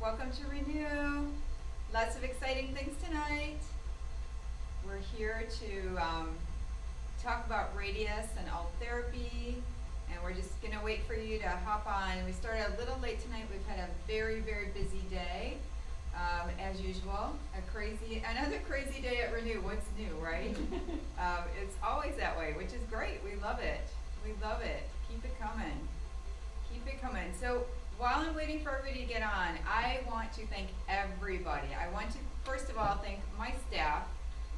Welcome to Renew. Lots of exciting things tonight. We're here to talk about Radiesse and Ultherapy, and we're just going to wait for you to hop on. We started a little late tonight. We've had a very, very busy day, as usual. Another crazy day at Renew. What's new, right? It's always that way, which is great. We love it. We love it. Keep it coming. Keep it coming. So while I'm waiting for everybody to get on, I want to thank everybody. I want to, first of all, thank my staff,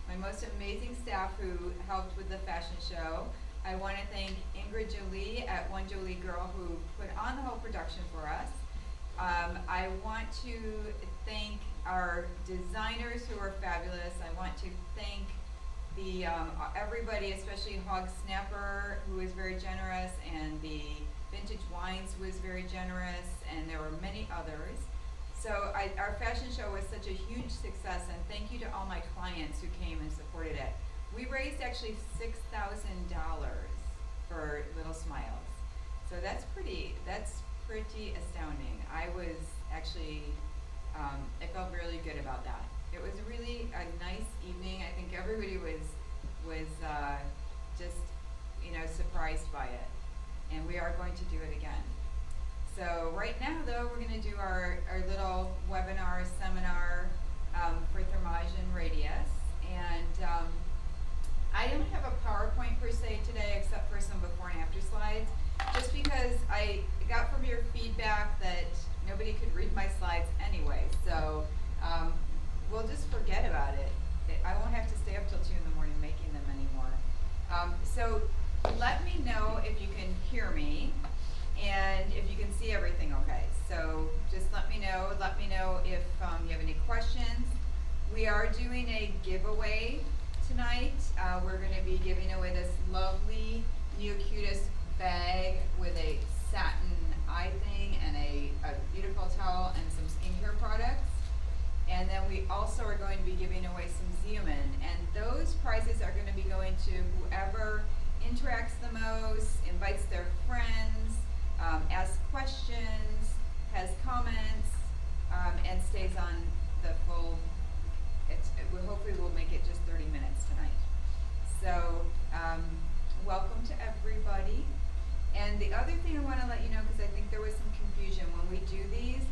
my most amazing staff who helped with the fashion show. I want to thank Ingrid Jolie at One Jolie Girl who put on the whole production for us. I want to thank our designers who are fabulous. I want to thank the everybody, especially Hog Snapper, who is very generous, and the Vintage Wines was very generous, and there were many others. So our fashion show was such a huge success, and thank you to all my clients who came and supported it. We raised actually $6,000 for Little Smiles. So that's pretty astounding. I was actually, I felt really good about that. It was really a nice evening. I think everybody was just, surprised by it. And we are going to do it again. So right now, though, we're going to do our little webinar, seminar for Thermage and Radiesse. And I don't have a PowerPoint per se today, except for some before and after slides, just because I got from your feedback that nobody could read my slides anyway. So we'll just forget about it. I won't have to stay up till 2 in the morning making them anymore. So let me know if you can hear me and if you can see everything okay. So just let me know. Let me know if you have any questions. We are doing a giveaway tonight. We're going to be giving away this lovely Neocutis bag with a satin eye thing and a beautiful towel and some skincare products. And then we also are going to be giving away some Xeomin. And those prizes are going to be going to whoever interacts the most, invites their friends, asks questions, has comments, and stays on the full. Hopefully we'll make it just 30 minutes tonight. So welcome to everybody. And the other thing I want to let you know, because I think there was some confusion when we do these,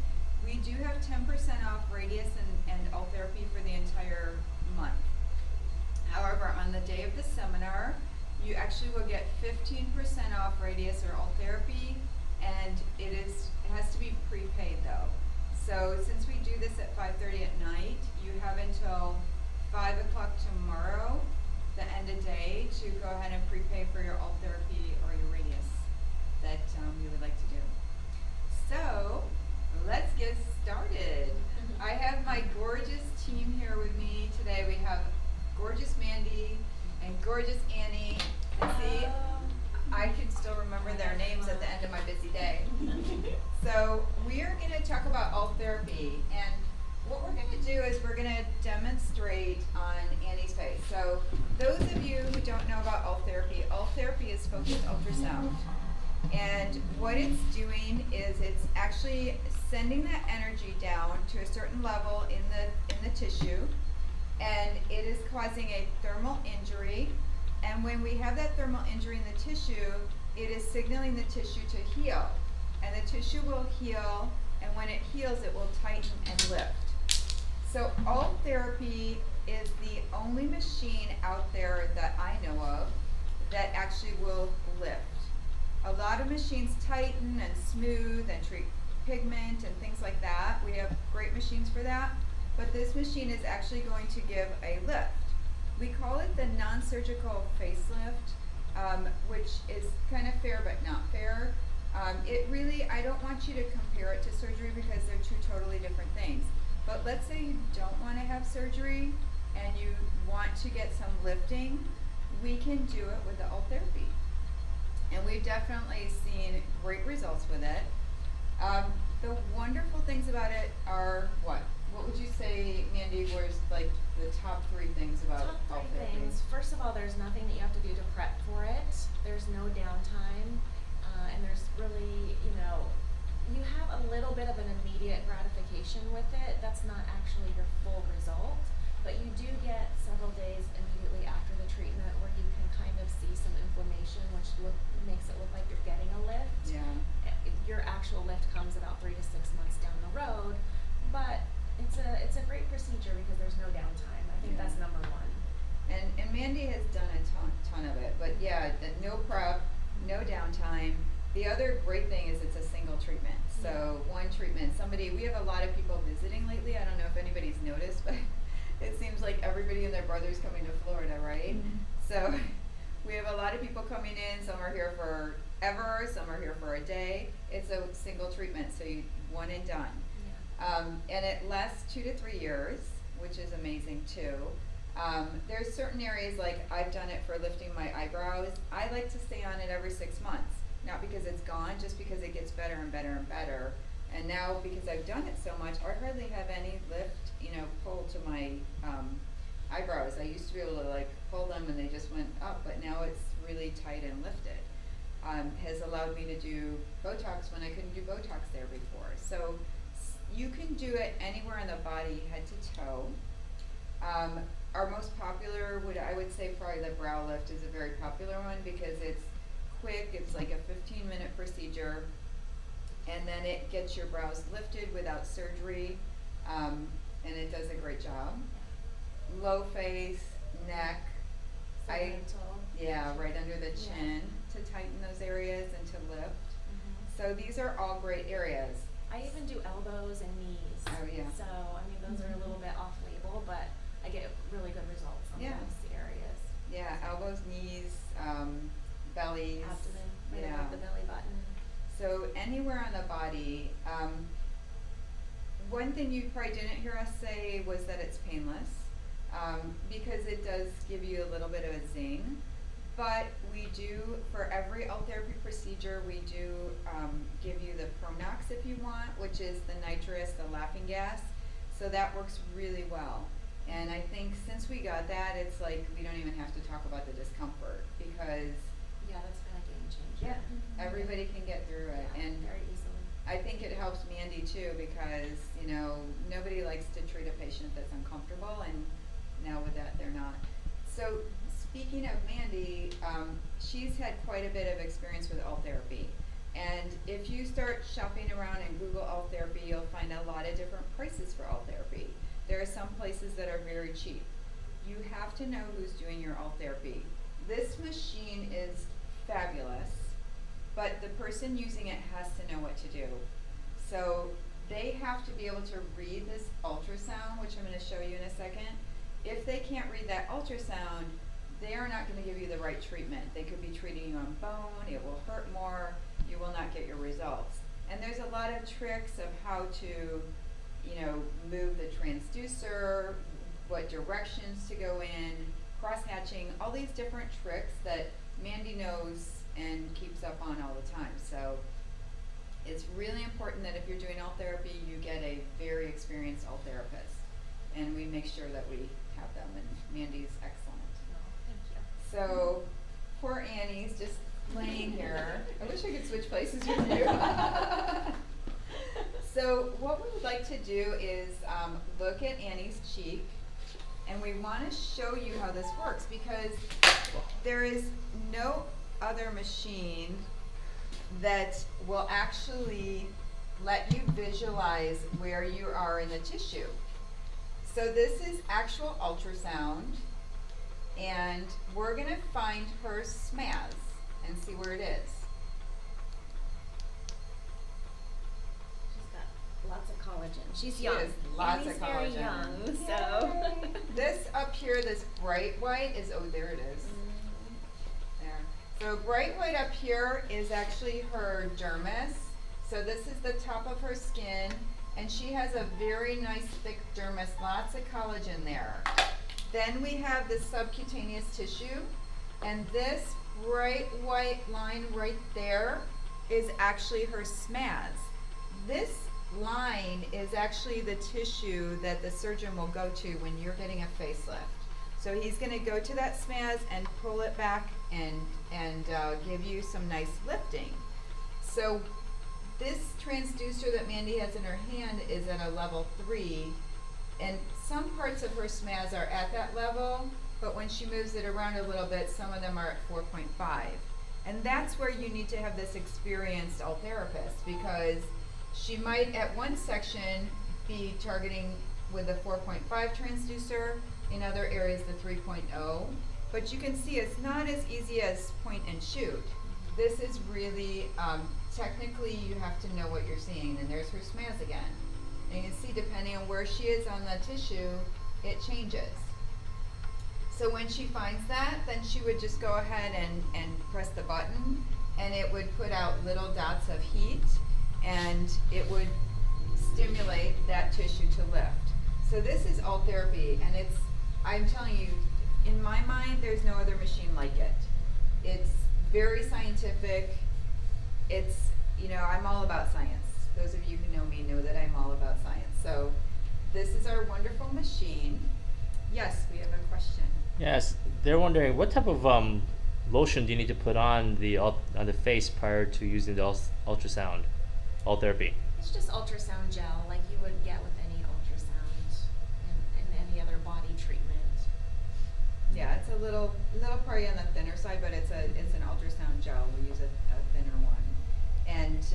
we do have 10% off Radiesse and Ultherapy for the entire month. However, on the day of the seminar, you actually will get 15% off Radiesse or Ultherapy, and it has to be prepaid though. So since we do this at 5:30 at night, you have until 5 o'clock tomorrow, the end of day, to go ahead and prepay for your Ultherapy or your Radiesse that you would like to do. So let's get started. I have my gorgeous team here with me today. We have gorgeous Mandy and gorgeous Annie. And see, I can still remember their names at the end of my busy day. So we are going to talk about Ultherapy, and what we're going to do is we're going to demonstrate on Annie's face. So those of you who don't know about Ultherapy is focused ultrasound. And what it's doing is it's actually sending that energy down to a certain level in the tissue, and it is causing a thermal injury. And when we have that thermal injury in the tissue, it is signaling the tissue to heal. And the tissue will heal, and when it heals, it will tighten and lift. So Ultherapy is the only machine out there that I know of that actually will lift. A lot of machines tighten and smooth and treat pigment and things like that. We have great machines for that. But this machine is actually going to give a lift. We call it the non-surgical facelift, which is kind of fair but not fair. I don't want you to compare it to surgery because they're two totally different things. But let's say you don't want to have surgery and you want to get some lifting, we can do it with the Ultherapy. And we've definitely seen great results with it. The wonderful things about it are what? What would you say, Mandy, was like the top 3 things about Top 3 Ultherapy? things. First of all, there's nothing that you have to do to prep for it. There's no downtime, and there's really, you have a little bit of an immediate gratification with it, that's not actually your full result. But you do get several days immediately after the treatment where you can kind of see some inflammation, which makes it look like you're getting a lift. Yeah. Your actual lift comes about 3 to 6 months down the road, but it's a great procedure because there's no downtime. I think Yeah. that's number one. And Mandy has done a ton of it, but yeah, no prep, no downtime. The other great thing is it's a single treatment. So one treatment, we have a lot of people visiting lately. I don't know if anybody's noticed, but it seems like everybody and their brother's coming to Florida, right? Mhm. So we have a lot of people coming in. Some are here forever, some are here for a day. It's a single treatment, so one and done. Yeah. And it lasts 2 to 3 years, which is amazing too. There's certain areas, like I've done it for lifting my eyebrows. I like to stay on it every 6 months, not because it's gone, just because it gets better and better and better. And now, because I've done it so much, I hardly have any lift, pull to my eyebrows. I used to be able to like pull them and they just went up, but now it's really tight and lifted. Has allowed me to do Botox when I couldn't do Botox there before. So you can do it anywhere in the body, head to toe. Our most popular I would say probably the brow lift is a very popular one because it's quick. It's like a 15-minute procedure, and then it gets your brows lifted without surgery, and it does a great job. Low face, neck, Segmental. right under the chin to tighten those areas and to lift. Mhm. So these are all great areas. I even do elbows and knees. Oh, yeah. So, I mean, those are a little bit off label, but I get really good results on Yeah. those areas. Yeah, elbows, knees, bellies. Abdomen, right Yeah. above the belly button. So anywhere on the body. One thing you probably didn't hear us say was that it's painless, because it does give you a little bit of a zing. But we do, for every Ultherapy procedure, we do give you the Pronox if you want, which is the nitrous, the laughing gas. So that works really well. And I think since we got that, it's like we don't even have to talk about the discomfort because Yeah, that's been a game changer. everybody can get through it. Yeah, And very easily. I think it helps Mandy too because, nobody likes to treat a patient that's uncomfortable, and now with that they're not. So speaking of Mandy, she's had quite a bit of experience with Ultherapy. And if you start shopping around and Google Ultherapy, you'll find a lot of different prices for Ultherapy. There are some places that are very cheap. You have to know who's doing your Ultherapy. This machine is fabulous, but the person using it has to know what to do. So they have to be able to read this ultrasound, which I'm going to show you in a second. If they can't read that ultrasound, they are not going to give you the right treatment. They could be treating you on bone, it will hurt more, you will not get your results. And there's a lot of tricks of how to, move the transducer, what directions to go in, cross-hatching, all these different tricks that Mandy knows and keeps up on all the time. So it's really important that if you're doing Ultherapy, you get a very experienced Ultherapist. And we make sure that we have them, and Mandy's excellent. Oh, thank you. So poor Annie's just laying here. I wish I could switch places with you. So what we would like to do is look at Annie's cheek, and we want to show you how this works because there is no other machine that will actually let you visualize where you are in the tissue. So this is actual ultrasound, and we're going to find her SMAS and see where it is. She's got lots of collagen. She's She young. has lots Annie's of very collagen. young, so. This up here, this bright white is, there it is. There. So bright white up here is actually her dermis. So this is the top of her skin, and she has a very nice thick dermis, lots of collagen there. Then we have the subcutaneous tissue, and this bright white line right there is actually her SMAS. This line is actually the tissue that the surgeon will go to when you're getting a facelift. So he's going to go to that SMAS and pull it back and give you some nice lifting. So this transducer that Mandy has in her hand is at a level 3, and some parts of her SMAS are at that level, but when she moves it around a little bit, some of them are at 4.5. And that's where you need to have this experienced Ultherapist, because she might at one section be targeting with the 4.5 transducer, in other areas the 3.0. But you can see it's not as easy as point and shoot. This is really, technically you have to know what you're seeing, and there's her SMAS again. And you can see depending on where she is on the tissue, it changes. So when she finds that, then she would just go ahead and press the button, and it would put out little dots of heat, and it would stimulate that tissue to lift. So this is Ultherapy, and it's, I'm telling you, in my mind, there's no other machine like it. It's very scientific. It's, you know, I'm all about science. Those of you who know me know that I'm all about science. So this is our wonderful machine. Yes, we have a question. Yes, they're wondering what type of lotion do you need to put on the face prior to using the ultrasound, Ultherapy? It's just ultrasound gel, like you would get with any ultrasound and any other body treatment. Yeah, it's a little probably on the thinner side, but it's an ultrasound gel. We use a thinner one. And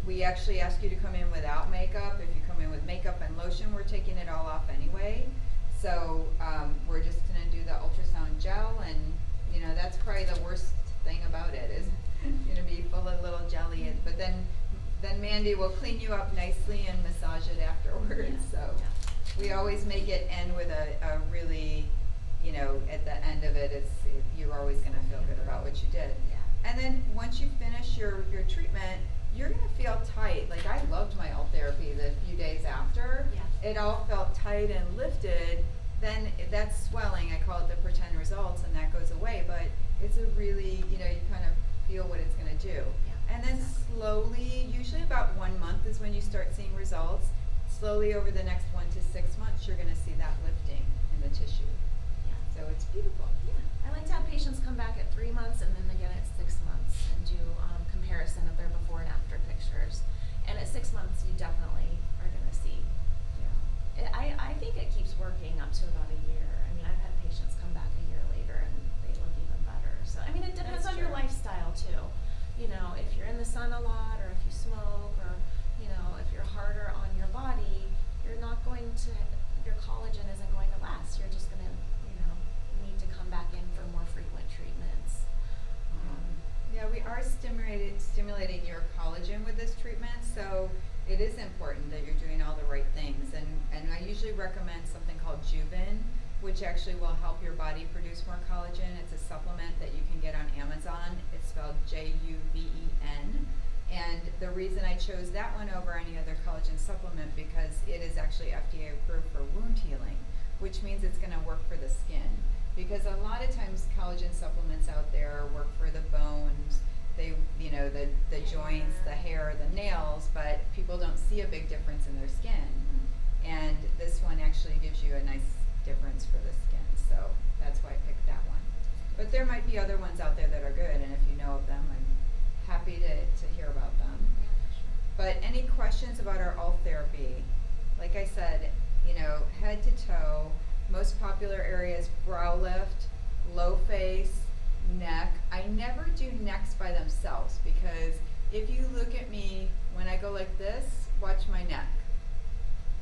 we actually ask you to come in without makeup. If you come in with makeup and lotion, we're taking it all off anyway. So we're just gonna do the ultrasound gel, and you know that's probably the worst thing about it is gonna be full of little jelly. But then Mandy will clean you up nicely and massage it afterwards. Yeah. So we always make it end with a really, you know, at the end of it, you're always gonna feel good about what you did. Yeah. And then once you finish your treatment, you're gonna feel tight. Like I loved my Ultherapy the few days after. Yeah. It all felt tight and lifted. Then that's swelling. I call it the pretend results, and that goes away. But it's a really, you know, you kind of feel what it's gonna do. Yeah, And then slowly, usually about 1 month is when you start seeing results. Slowly over the next 1 to 6 months, you're gonna see that lifting in the tissue. Yeah. So it's beautiful. Yeah. I like to have patients come back at 3 months and then again at 6 months and do comparison of their before and after pictures. And at 6 months, you definitely are going to see. I think it keeps working up to about a year. I mean, I've had patients come back a year later and they look even better. So, I mean, it depends on your lifestyle too. You know, if you're in the sun a lot, or if you smoke, or, you know, if you're harder on your body, you're not going to, your collagen isn't going to last. You're just going to, you know, need to come back in for more frequent treatments. Yeah, we are stimulating your collagen with this treatment, so it is important that you're doing all the right things. And I usually recommend something called Juven, which actually will help your body produce more collagen. It's a supplement that you can get on Amazon. It's spelled Juven. And the reason I chose that one over any other collagen supplement, because it is actually FDA approved for wound healing, which means it's going to work for the skin. Because a lot of times collagen supplements out there work for the bones, they, you know, the joints, the hair, the nails, but people don't see a big difference in their skin. And this one actually gives you a nice difference for the skin, so that's why I picked that one. But there might be other ones out there that are good, and if you know of them, I'm happy to hear about them. Yeah, sure. But any questions about our Ultherapy? Like I said, you know, head to toe, most popular areas, brow lift, low face, neck. I never do necks by themselves, because if you look at me when I go like this, watch my neck.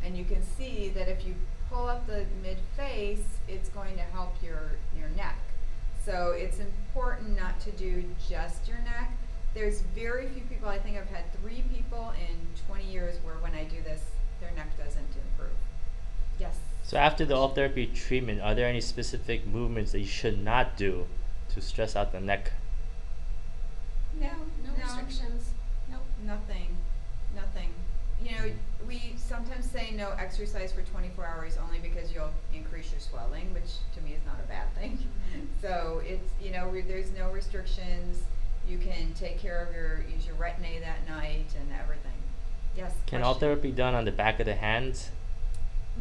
And you can see that if you pull up the mid face, it's going to help your neck. So it's important not to do just your neck. There's very few people, I think I've had 3 people in 20 years where when I do this, their neck doesn't improve. Yes? So after the Ultherapy treatment, are there any specific movements that you should not do to stress out the neck? No. No restrictions. Nope. Nothing. You know, we sometimes say no exercise for 24 hours only because you'll increase your swelling, which to me is not a bad thing. So it's, you know, there's no restrictions. You can take care of use your retin-A that night and everything. Yes? Can question? Ultherapy be done on the back of the hands?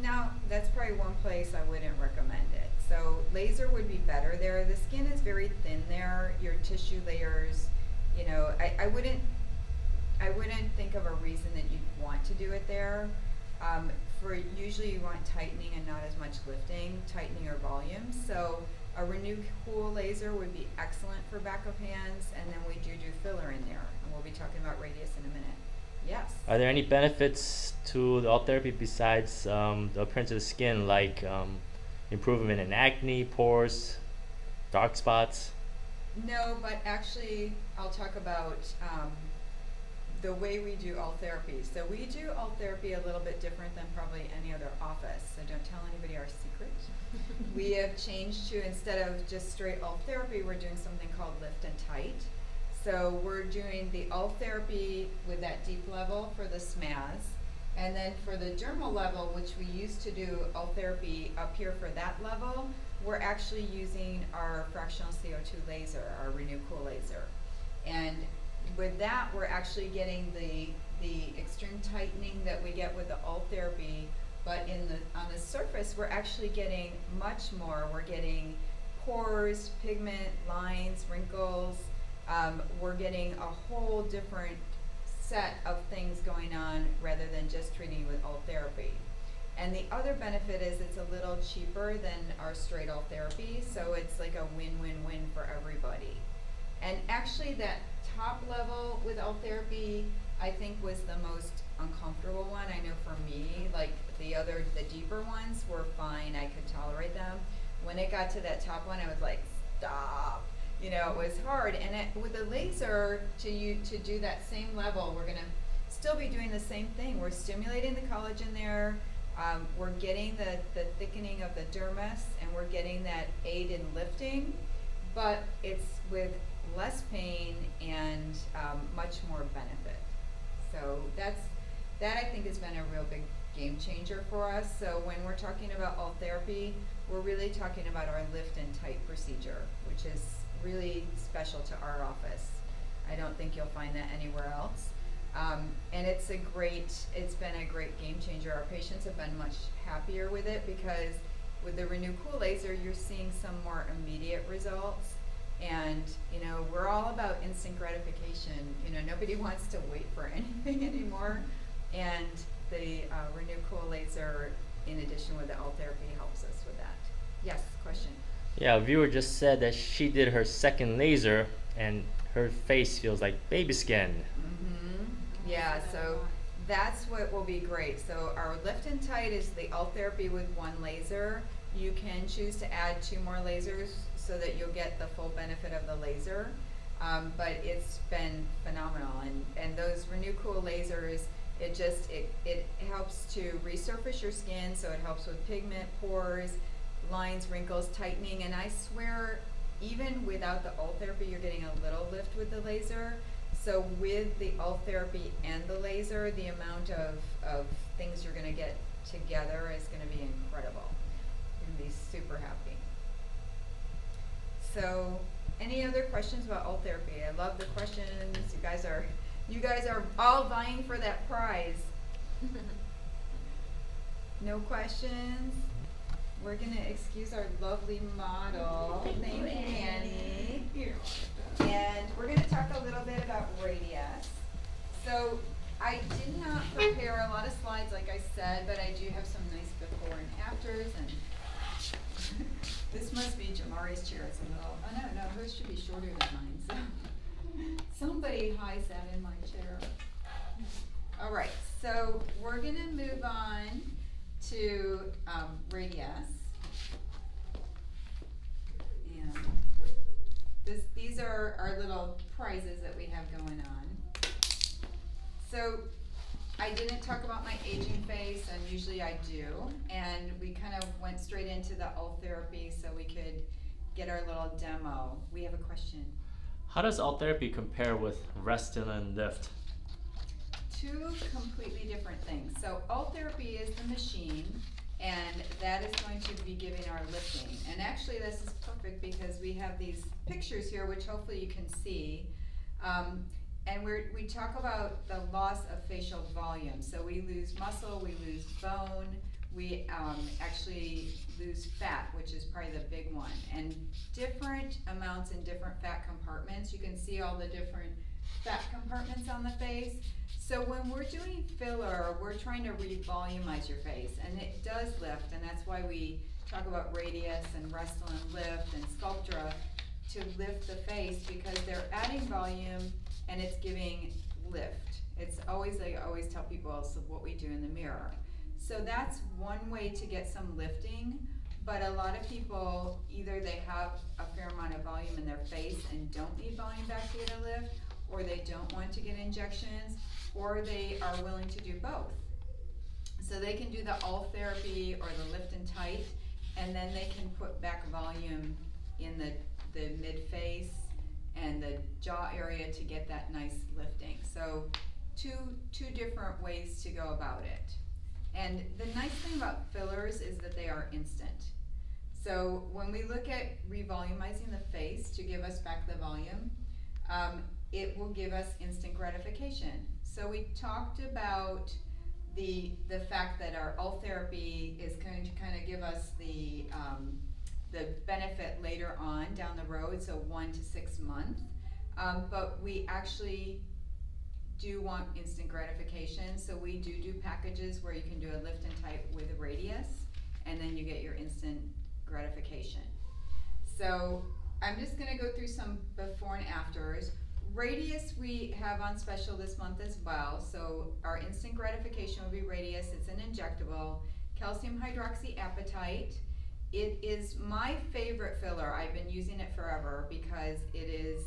No, that's probably one place I wouldn't recommend it. So laser would be better there. The skin is very thin there. Your tissue layers, you know, I wouldn't, I wouldn't think of a reason that you'd want to do it there. For usually you want tightening and not as much lifting, tightening or volume. So a Renew Cool laser would be excellent for back of hands, and then we do filler in there, and we'll be talking about radius in a minute. Yes. Are there any benefits to the Ultherapy besides the appearance of the skin, like improvement in acne, pores, dark spots? No, but actually I'll talk about the way we do Ultherapy. So we do Ultherapy a little bit different than probably any other office, so don't tell anybody our secret. We have changed to, instead of just straight Ultherapy, we're doing something called lift and tight. So we're doing the Ultherapy with that deep level for the SMAS, and then for the dermal level, which we used to do Ultherapy up here for that level, we're actually using our fractional CO2 laser, our Renew Cool laser. And with that, we're actually getting the extreme tightening that we get with the Ultherapy, but on the surface, we're actually getting much more. We're getting pores, pigment, lines, wrinkles. We're getting a whole different set of things going on rather than just treating with Ultherapy. And the other benefit is it's a little cheaper than our straight Ultherapy, so it's like a win-win-win for everybody. And actually that top level with Ultherapy, I think, was the most uncomfortable one. I know for me, like the deeper ones were fine, I could tolerate them. When it got to that top one, I was like, stop. You know, it was hard. And with the laser, to do that same level, we're gonna still be doing the same thing. We're stimulating the collagen there. We're getting the thickening of the dermis, and we're getting that aid in lifting, but it's with less pain and much more benefit. So that I think has been a real big game changer for us. So when we're talking about Ultherapy, we're really talking about our lift and tight procedure, which is really special to our office. I don't think you'll find that anywhere else. And it's been a great game changer. Our patients have been much happier with it because with the Renew Cool laser, you're seeing some more immediate results. And, you know, we're all about instant gratification. You know, nobody wants to wait for anything anymore. And the Renew Cool laser, in addition with the Ultherapy, helps us with that. Yes, question? Yeah, a viewer just said that she did her second laser and her face feels like baby skin. Mm-hmm. Yeah, so that's what will be great. So our lift and tight is the Ultherapy with one laser. You can choose to add 2 more lasers so that you'll get the full benefit of the laser. But it's been phenomenal. And those Renew Cool lasers, it helps to resurface your skin, so it helps with pigment, pores, lines, wrinkles, tightening. And I swear, even without the Ultherapy, you're getting a little lift with the laser. So with the Ultherapy and the laser, the amount of things you're gonna get together is gonna be incredible. You're gonna be super happy. So, any other questions about Ultherapy? I love the questions. You guys are all vying for that prize. No questions? We're gonna excuse our lovely model. Thank you, Annie. And we're gonna talk a little bit about Radiesse. So I did not prepare a lot of slides, like I said, but I do have some nice before and afters. And this must be Jamari's chair. It's a little. Oh no, hers should be shorter than mine. So somebody hides that in my chair. All right, so we're gonna move on to Radiesse. And these are our little prizes that we have going on. So I didn't talk about my aging face, and usually I do. And we kind of went straight into the Ultherapy so we could get our little demo. We have a question. How does Ultherapy compare with Restylane and Lift? 2 completely different things. So Ultherapy is the machine, and that is going to be giving our lifting. And actually this is perfect because we have these pictures here, which hopefully you can see. And we talk about the loss of facial volume. So we lose muscle, we lose bone, we actually lose fat, which is probably the big one. And different amounts in different fat compartments. You can see all the different fat compartments on the face. So when we're doing filler, we're trying to re-volumize your face, and it does lift, and that's why we talk about Radiesse and Restylane Lift and Sculptra to lift the face, because they're adding volume and it's giving lift. It's always, like I always tell people, it's what we do in the mirror. So that's one way to get some lifting, but a lot of people, either they have a fair amount of volume in their face and don't need volume back to get a lift, or they don't want to get injections, or they are willing to do both. So they can do the Ultherapy or the lift and tight, and then they can put back volume in the mid-face and the jaw area to get that nice lifting. So two different ways to go about it. And the nice thing about fillers is that they are instant. So when we look at revolumizing the face to give us back the volume, it will give us instant gratification. So we talked about the fact that our Ultherapy is going to kind of give us the benefit later on down the road, so 1 to 6 months. But we actually do want instant gratification, so we do packages where you can do a lift and tight with a Radiesse, and then you get your instant gratification. So I'm just gonna go through some before and afters. Radiesse we have on special this month as well, so our instant gratification will be Radiesse. It's an injectable, calcium hydroxyapatite. It is my favorite filler. I've been using it forever because it is,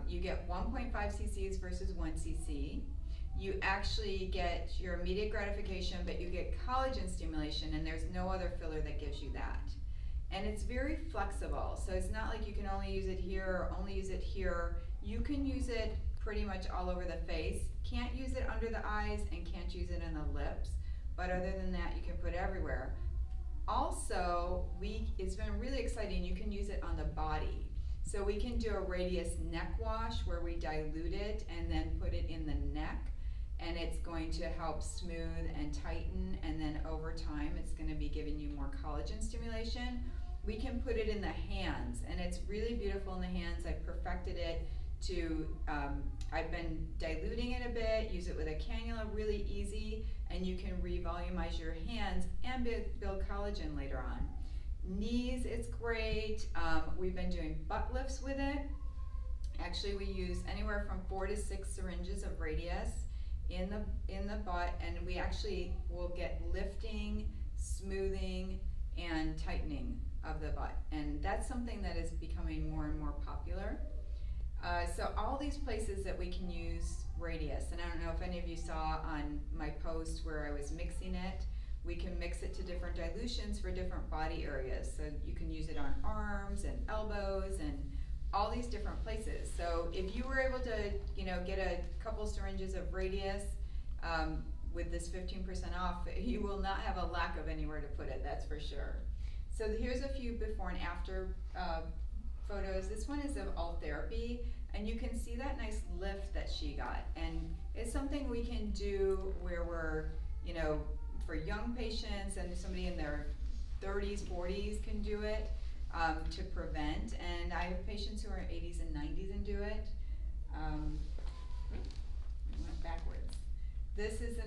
you get 1.5 cc's versus 1 cc. You actually get your immediate gratification, but you get collagen stimulation, and there's no other filler that gives you that. And it's very flexible, so it's not like you can only use it here or only use it here. You can use it pretty much all over the face. Can't use it under the eyes and can't use it in the lips, but other than that, you can put it everywhere. Also, it's been really exciting, you can use it on the body. So we can do a Radiesse neck wash where we dilute it and then put it in the neck, and it's going to help smooth and tighten, and then over time it's going to be giving you more collagen stimulation. We can put it in the hands, and it's really beautiful in the hands. I've perfected it to, I've been diluting it a bit, use it with a cannula, really easy, and you can re-volumize your hands and build collagen later on. Knees, it's great. We've been doing butt lifts with it. Actually, we use anywhere from 4 to 6 syringes of Radiesse in the butt, and we actually will get lifting, smoothing, and tightening of the butt, and that's something that is becoming more and more popular. So all these places that we can use Radiesse, and I don't know if any of you saw on my post where I was mixing it, we can mix it to different dilutions for different body areas. So you can use it on arms and elbows and all these different places. So if you were able to, get a couple syringes of Radiesse with this 15% off, you will not have a lack of anywhere to put it, that's for sure. So here's a few before and after photos. This one is of Ultherapy, and you can see that nice lift that she got. And it's something we can do where we're, for young patients and somebody in their 30s, 40s can do it to prevent. And I have patients who are 80s and 90s and do it. It went backwards. This is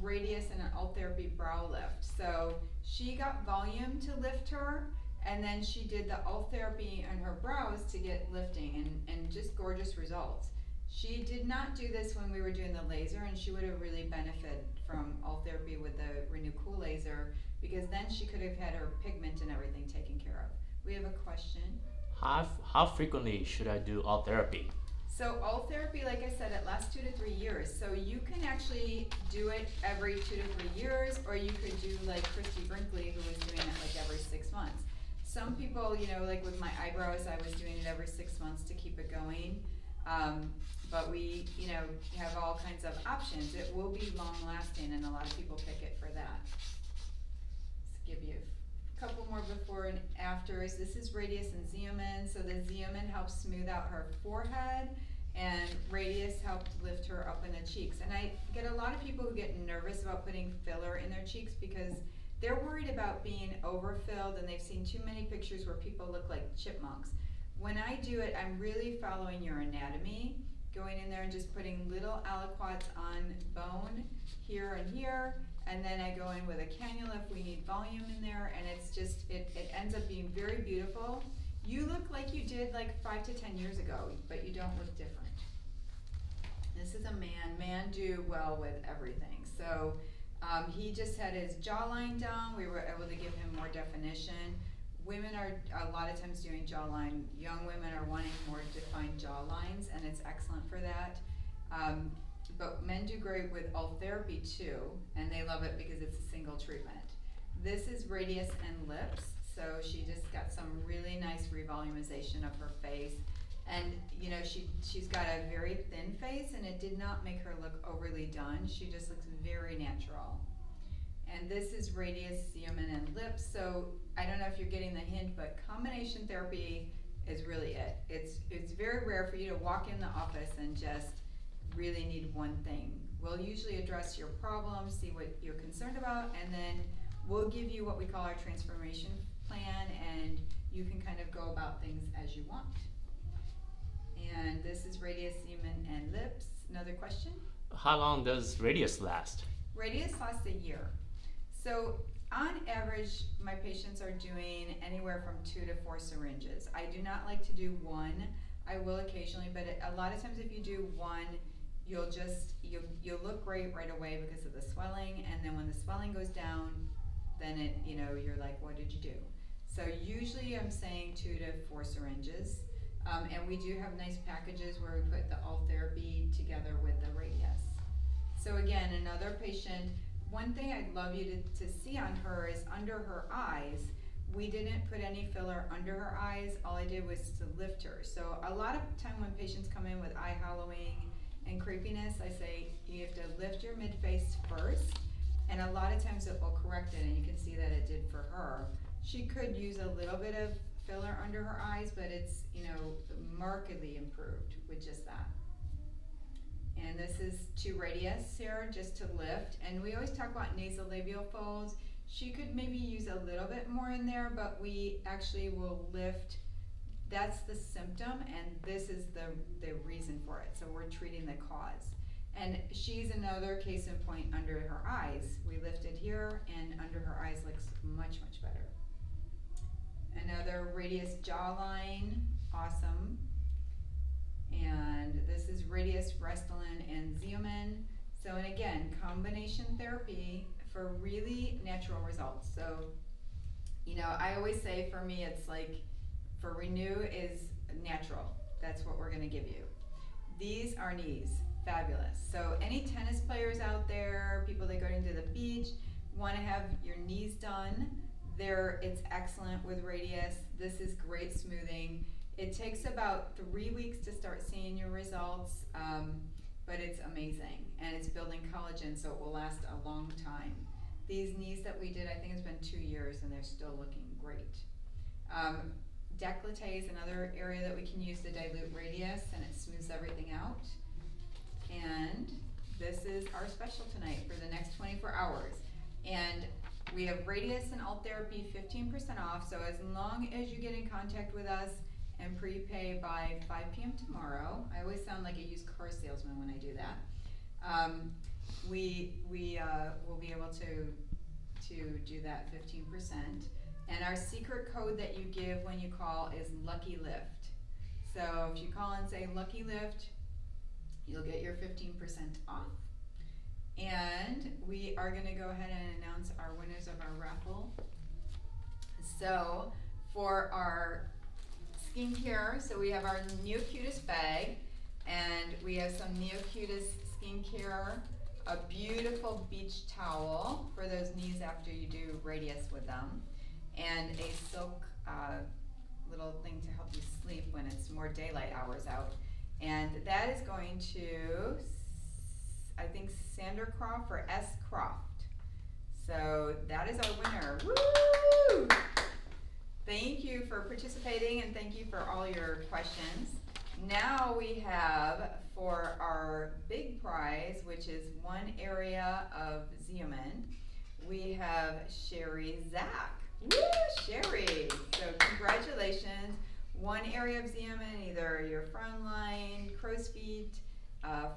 Radiesse and an Ultherapy brow lift. So she got volume to lift her, and then she did the Ultherapy on her brows to get lifting, and just gorgeous results. She did not do this when we were doing the laser, and she would have really benefited from Ultherapy with the Renew Cool laser, because then she could have had her pigment and everything taken care of. We have a question. How frequently should I do Ultherapy? So Ultherapy, like I said, it lasts 2 to 3 years. So you can actually do it every 2 to 3 years, or you could do like Christy Brinkley, who was doing it like every 6 months. Some people, like with my eyebrows, I was doing it every 6 months to keep it going. But we, have all kinds of options. It will be long lasting, and a lot of people pick it for that. Let's give you a couple more before and afters. This is Radiesse and Xeomin. So the Xeomin helps smooth out her forehead, and Radiesse helped lift her up in the cheeks. And I get a lot of people who get nervous about putting filler in their cheeks because they're worried about being overfilled, and they've seen too many pictures where people look like chipmunks. When I do it, I'm really following your anatomy, going in there and just putting little aliquots on bone here and here, and then I go in with a cannula if we need volume in there, and it's just, it ends up being very beautiful. You look like you did like 5 to 10 years ago, but you don't look different. This is a man. Men do well with everything. So he just had his jawline done. We were able to give him more definition. Women are a lot of times doing jawline. Young women are wanting more defined jawlines, and it's excellent for that. But men do great with Ultherapy too, and they love it because it's a single treatment. This is Radiesse and lips. So she just got some really nice revolumization of her face. And you know, she's got a very thin face, and it did not make her look overly done. She just looks very natural. And this is Radiesse, Xeomin, and lips. So I don't know if you're getting the hint, but combination therapy is really it. It's very rare for you to walk in the office and just really need one thing. We'll usually address your problem, see what you're concerned about, and then we'll give you what we call our transformation plan, and you can kind of go about things as you want. And this is Radiesse, Xeomin, and lips. Another question? How long does Radiesse last? Radiesse lasts a year. So on average, my patients are doing anywhere from 2 to 4 syringes. I do not like to do one. I will occasionally, but a lot of times if you do one, you'll look great right away because of the swelling, and then when the swelling goes down, then you're like, what did you do? So usually I'm saying 2 to 4 syringes. And we do have nice packages where we put the Ultherapy together with the Radiesse. So again, another patient, one thing I'd love you to see on her is under her eyes. We didn't put any filler under her eyes. All I did was to lift her. So a lot of time when patients come in with eye hollowing and creepiness, I say you have to lift your mid-face first, and a lot of times it will correct it, and you can see that it did for her. She could use a little bit of filler under her eyes, but it's markedly improved with just that. And this is 2 Radiesse here, just to lift. And we always talk about nasolabial folds. She could maybe use a little bit more in there, but we actually will lift. That's the symptom, and this is the reason for it. So we're treating the cause. And she's another case in point under her eyes. We lifted here, and under her eyes looks much, much better. Another Radiesse jawline, awesome. And this is Radiesse, Restylane, and Xeomin. So, and again, combination therapy for really natural results. So, I always say for me, it's like, for Renew is natural. That's what we're gonna give you. These are knees, fabulous. So any tennis players out there, people that go into the beach, wanna have your knees done, it's excellent with Radiesse. This is great smoothing. It takes about 3 weeks to start seeing your results, but it's amazing. And it's building collagen, so it will last a long time. These knees that we did, I think it's been 2 years, and they're still looking great. Décolleté is another area that we can use to dilute Radiesse, and it smooths everything out. And this is our special tonight for the next 24 hours. And we have Radiesse and Ultherapy 15% off, so as long as you get in contact with us and prepay by 5 p.m. tomorrow, I always sound like a used car salesman when I do that, we will be able to do that 15%. And our secret code that you give when you call is Lucky Lift. So if you call and say Lucky Lift, you'll get your 15% off. And we are going to go ahead and announce our winners of our raffle. So for our skincare, so we have our NeoCutis bag, and we have some NeoCutis skincare, a beautiful beach towel for those knees after you do Radiesse with them, and a silk little thing to help you sleep when it's more daylight hours out. And that is going to, I think, Sander Croft or S. Croft. So that is our winner. Woo! Thank you for participating, and thank you for all your questions. Now we have for our big prize, which is one area of Xeomin, we have Sherry Zach. Woo, Sherry! So congratulations. one area of Xeomin, either your front line, crow's feet,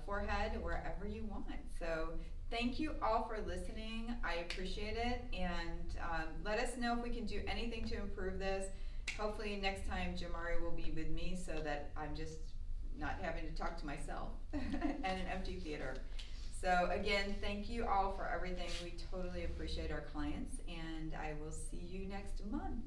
forehead, wherever you want. So thank you all for listening. I appreciate it, and let us know if we can do anything to improve this. Hopefully next time Jamari will be with me so that I'm just not having to talk to myself and an empty theater. So again, thank you all for everything. We totally appreciate our clients, and I will see you next month.